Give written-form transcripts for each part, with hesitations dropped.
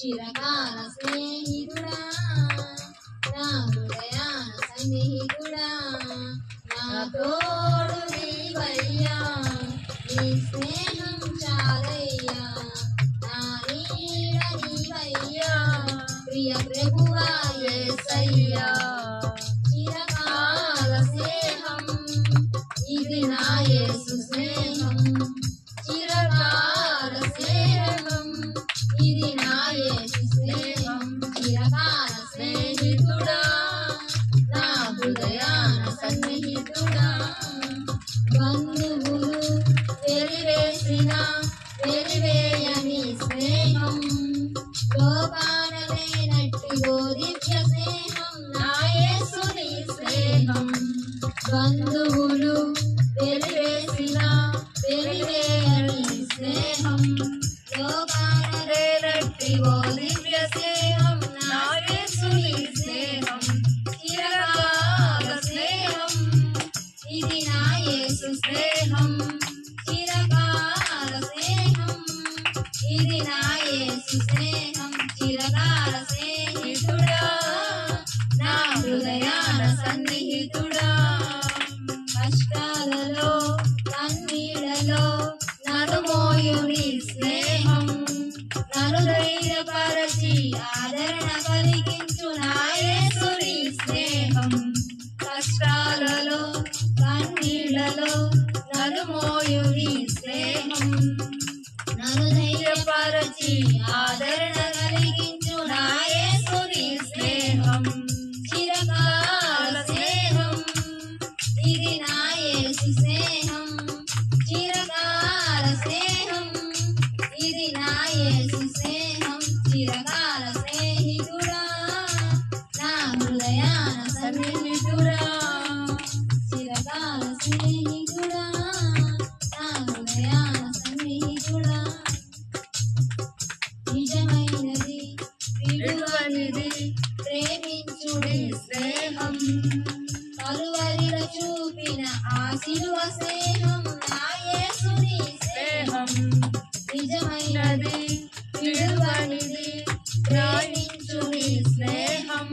చిరకాల స్నేహితుడా నా హృదయాన సన్నిహితుడా నా తోడు నీవయ్యా నీ స్నేహం చాలయ్యా నా నీడ నీవయ్యా ప్రియ ప్రభువా యేసయ్యా చిరకాల స్నేహం ఇది నా యేసు స్నేహం చిరకాల స్నేహం ఇది నా యేసు స్నేహం చిరకాల స్నేహితుడా నా హృదయాన సన్నిహితుడా బంధువులు వెలివేసిన వెలివేయని స్నేహం లోకాన లేనట్టిదో దివ్య స్నేహం నా యేసుని స్నేహం బంధువులు వెలివేసిన వెలివేయని స్నేహం లోకాన లేనట్టిదో దివ్య స్నేహం నా యేసుని స్నేహం చిరకాల స్నేహం ఇది నా యేసు స్నేహం చిరకాల స్నేహం ఇది నా యేసు స్నేహం చిరకాల స్నేహితుడా నా హృదయాన సన్నిహితుడా కష్టాలలో కన్నీళ్లలో నన్ను మోయుని స్నేహం నన్ను ధైర్యపరచి ఆదరణ కలిగించు నా యేసుని స్నేహం కష్టాలలో కన్నీళ్లలో నన్ను మోయుని స్నేహం నన్ను ధైర్యపరచి ఆదరణ కలిగించు నా యేసుని స్నేహం చిరకాల స్నేహం ఇది నా యేసు స్నేహం చిరకాల స్నేహం ఇది నా యేసు స్నేహం చిరకాల స్నేహితుడా నా హృదయాన సన్నిహితుడా చిరకాల స్నేహితుడా నా హృదయాన సన్నిహితుడా నిజమైనది విడువనిది ప్రేమించుడి స్నేహం కలువరిలో చూపిన ఆ శిలువ స్నేహం నా యేసుని స్నేహం నిజమైనది విడువనిది ప్రేమించుడి స్నేహం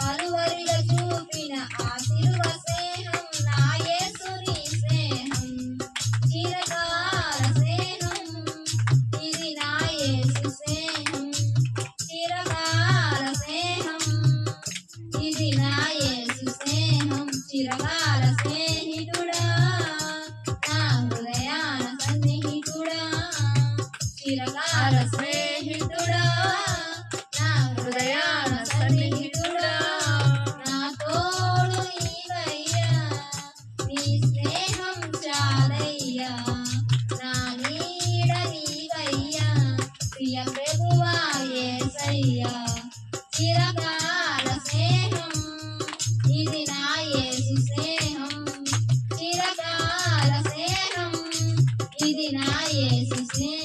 కలువరిలో చూపిన ఆ శిలువ స్నేహం నా యేసుని స్నేహం చిరకాల స్నేహం ఇది నా యేసు స్నేహం చిరకాల స్నేహం ఇది నా యేసు స్నేహం చిరకాల స్నేహితుడా నా హృదయాన సన్నిహితుడా చిరకాల స్నేహితుడా నా హృదయాన సన్నిహితుడా నా తోడు నీవయ్యా నీ స్నేహం చాలయ్యా నా నీడ నీవయ్యా ప్రియ ప్రభువా యేసయ్యా చిరకాల స్నేహం ఇది నా యేసు స్నేహం చిరకాల స్నేహం ఇది నా యేసు స్నేహం